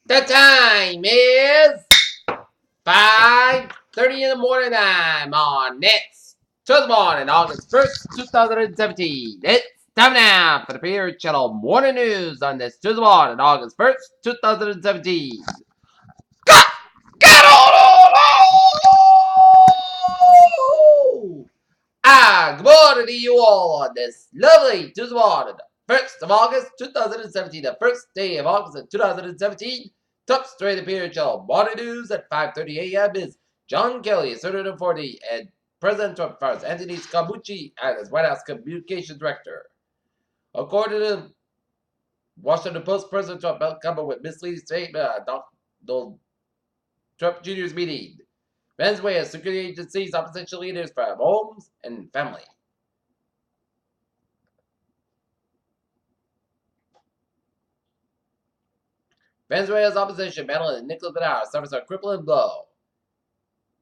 The time is 5:30 in the morning. I'm on Nets. Tuesday morning, August 1st, 2017. It's time now for the Peter Channel Morning News on this Tuesday morning, August 1st, 2017. Get on! Good morning to you all on this lovely Tuesday morning, 1st of August, 2017, the first day of August of 2017. Top straight to Peter Channel Morning News at 5:30 a.m. is John Kelly, 140, and President Trump first, Anthony Scaramucci, as White House Communications Director. According to Washington Post, President Trump come up with misleading statement at Donald Trump Jr.'s meeting. Venezuela security agencies, opposition leaders from homes and family. Venezuela's opposition battling Nicolas Maduro suffers a crippling blow.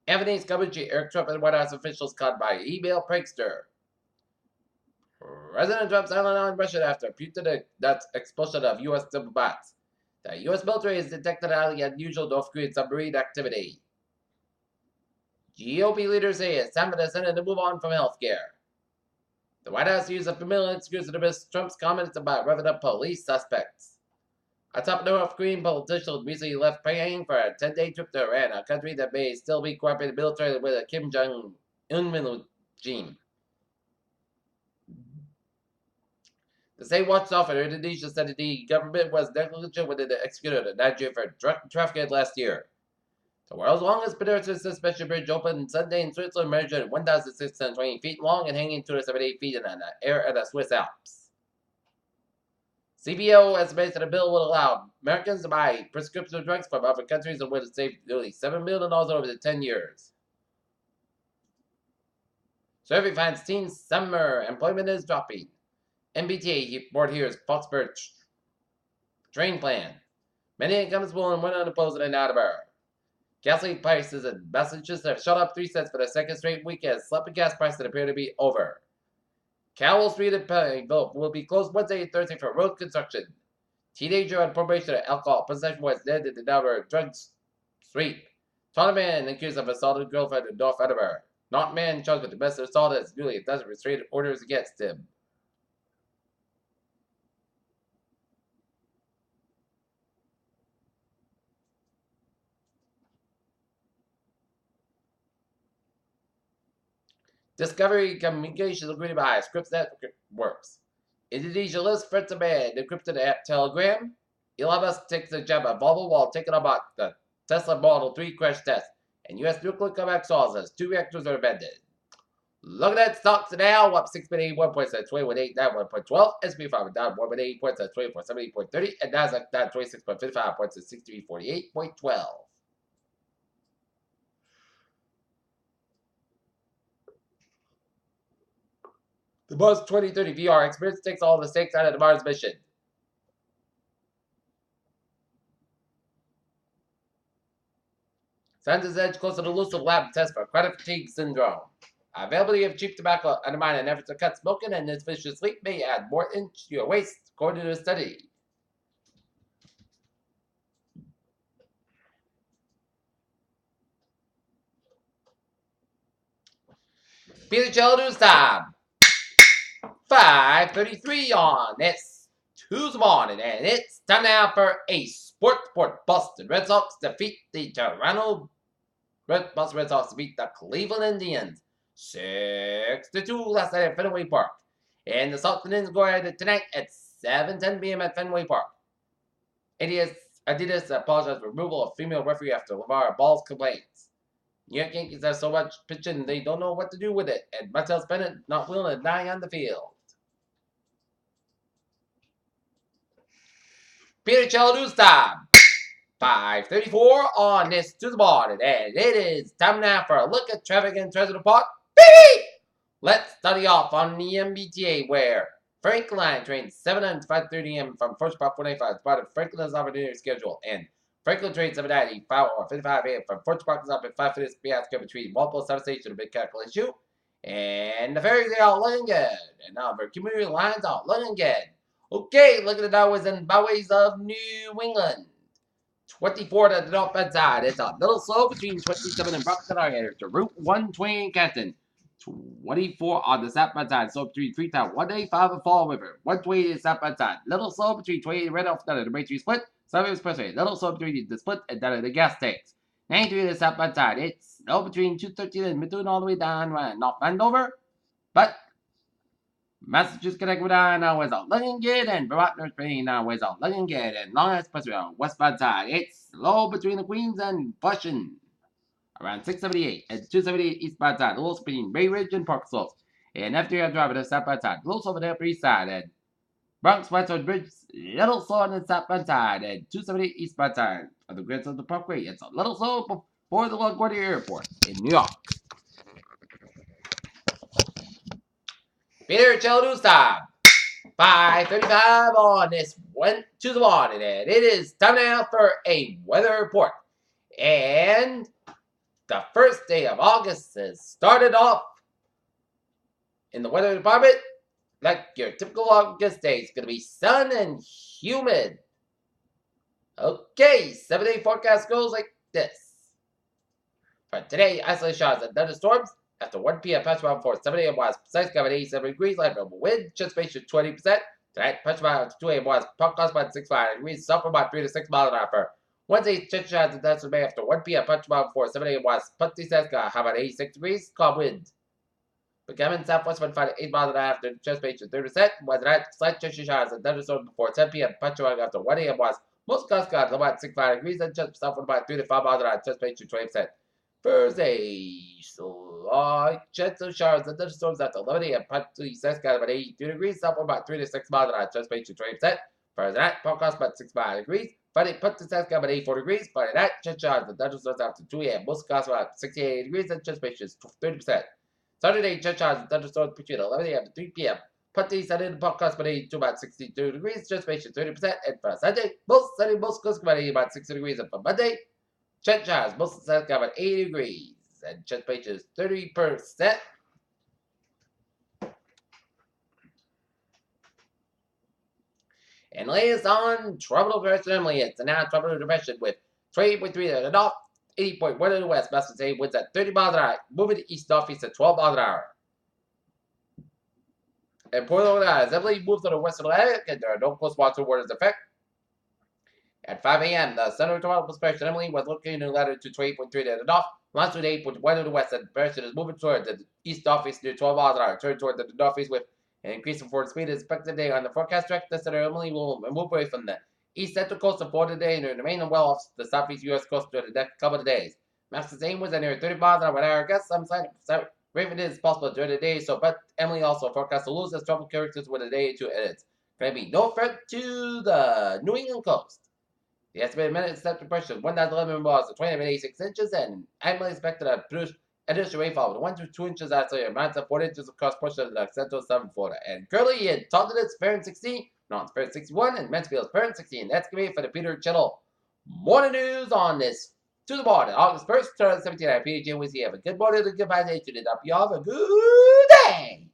Anthony Scaramucci, Eric Trump, and White House officials caught by email prankster. President Trump silent on Russia after Putin expulsion of U.S. diplomats. The U.S. military has detected highly unusual North Korean submarine activity. GOP leaders say it's time for the Senate to move on from healthcare. The White House used a familiar excuse to dismiss Trump's comments about revving up police suspects. A top North Korean politician recently left Pyongyang for a 10-day trip to Iran, a country that may still be cooperating militarily with the Kim Jong-un regime. The state watchdog for Indonesia said the government was negligent when it executed a Nigerian for drug trafficking last year. The world's longest pedestrian suspension bridge opened Sunday in Switzerland, measured 1,620 feet long and hanging 278 feet in the air of the Swiss Alps. CBO estimates that the bill will allow Americans to buy prescription drugs from other countries and would save nearly $7 million over the 10 years. Survey finds teen summer employment is dropping. MBTA board hears Foxborough train plan. Many incumbents will and went unopposed in Attleboro. Gasoline prices in Massachusetts have shot up 3 cents for the second straight week as slumping gas prices appear to be over. Cowell Street and Pennville will be closed Wednesday and Thursday for road construction. Teenager on probation of alcohol possession was led in the drug sweep. Tall man accused of assaulting girlfriend in North Edinburgh. Not man charged with domestic assault has nearly a dozen restraining orders against him. Discovery Communications agreed by Scripps Networks. Indonesia lists threats of man encrypted at Telegram. Elon Musk takes the job at Volvo while taking about the Tesla Model 3 crash test. And U.S. nuclear comeback saws as 2 reactors are abandoned. Looking at stocks now, up 6.81 points at 21.8, down 1.12. SP 5 down 1.8 points at 24.78.30, and Nasdaq down 26.55 points at 63.48.12. The Mars 2030 VR experience takes all the stakes out of the Mars mission. Scientists edge closer to elusive lab test for chronic fatigue syndrome. Availability of cheap tobacco undermine an effort to cut smoking, and this vicious sleep may add more inch to your waist, according to a study. Peter Channel News time. 5:33 on this Tuesday morning, and it's time now for a sports report. Boston Red Sox defeat the Toronto Red Sox defeat the Cleveland Indians 6-2 last night at Fenway Park, and the Sox and Indians go ahead tonight at 7:10 p.m. at Fenway Park. Adidas apologized for removal of female referee after LeVar Ball's complaints. New York Yankees have so much pitching they don't know what to do with it, and Martellus Bennett not willing to die on the field. Peter Channel News time. 5:34 on this Tuesday morning, and it is time now for a look at traffic and Treasure Park. Beep! Let's study off on the MBTA, where Franklin Line trains 7 and 5:30 a.m. from First Park 495 part of Franklin's opportunity schedule, and Franklin train 790 or 55 a.m. from First Park is up at 5 minutes between multiple substations, a big capital issue, and the ferries are all looking good, and our community lines are looking good. Okay, look at the highways and byways of New England. 24 to the northwest side. It's a little slow between 27 and Brockton Argator to Route 120 Canton. 24 on the southwest side, slow between Freetown, 185 and Fall River. 120 is southwest side. Little slow between 28 and Red Off down at the Braintree Split. 7 Expressway. Little slow between the Split and down at the gas tanks. 93 to the southwest side. It's slow between 213 and Methuen all the way down North Andover. But Massachusetts Connect with now is out looking good, and Vermont North Spain now is out looking good, and Long Expressway on westbound side. It's slow between the Queens and Flushing. Around 678 and 278 eastbound side, a little between Bay Ridge and Park Slopes. And after you have drive to the southbound side, a little over the upper east side, and Bronx Westwood Bridge, little slow on the southbound side, and 278 eastbound side of the Grand Central Parkway. It's a little slow before the LaGuardia Airport in New York. Peter Chill News Time. 5:35 on this Tuesday morning, and it is time now for a weather report. And the first day of August has started off in the weather department like your typical August day. It's going to be sun and humid. Okay, 7-day forecast goes like this. For today, isolated showers and thunderstorms. After 1 p.m., pressure around 4, 7 a.m. was precise, giving 87 degrees, light variable wind, anticipation 20%. Tonight, pressure around 2 a.m. was podcast by 65 degrees, south about 3 to 6 miles an hour. Wednesday, chance showers and thunderstorms May after 1 p.m., pressure around 4, 7 a.m. was precise, how about 86 degrees, calm wind. Becoming southwest 1 5 to 8 miles an hour after anticipation 30%. Wednesday night, slight chance showers and thunderstorms before 10 p.m., pressure around after 1 a.m. was most clouds about 65 degrees, and just south about 3 to 5 miles an hour, anticipation 20%. Thursday, so chance of showers and thunderstorms after 11 a.m. Partly south about 82 degrees, south about 3 to 6 miles an hour, anticipation 20%. Thursday night, forecast about 65 degrees. Friday, partly south about 84 degrees. Friday night, chance showers and thunderstorms after 2 a.m. Most clouds about 68 degrees, and anticipation 30%. Saturday, chance showers and thunderstorms between 11 a.m. and 3 p.m. Partly sunny, the forecast about 82 about 62 degrees, anticipation 30%. And for Sunday, most sunny, most clouds about 60 degrees. And for Monday, chance showers, most of the south about 80 degrees, and anticipation is 30%. And latest on tropical depression Emily, it's a now tropical depression with 28.3 to the north, 80.1 to the west. Best say winds at 30 miles an hour, moving to east northeast at 12 miles an hour. And Portland, as Emily moves to the western Atlantic, and there are no close monsoon waters effect. At 5 a.m., the center of tropical depression Emily was located in latitude to 28.3 to the north, longitude 8.1 to the west, and the depression is moving towards the east northeast near 12 miles an hour, turning toward the northeast with an increase in forward speed is expected today on the forecast track. The center Emily will move away from the east central coast of Florida today and remain well off the southeast U.S. coast during the next couple of days. Max's aim was at near 30 miles an hour. I guess some rain is possible during the day, so but Emily also forecast to lose its tropical characters with a day or two, and it's going to be no threat to the New England coast. The estimated minute accepted pressure of 1,011 miles to 20.86 inches, and Emily expected to produce additional rainfall with 1 to 2 inches outside amounts of 4 inches across portions of the central southern Florida. And currently in Taunton it's Fahrenheit 16, no, it's Fahrenheit 61, and Mansfield is Fahrenheit 16. That's going to be for the Peter Chittle morning news on this Tuesday morning, August 1st, 2017. I'm PJ Wizzy. Have a good morning and a good day. Up you all have a good day.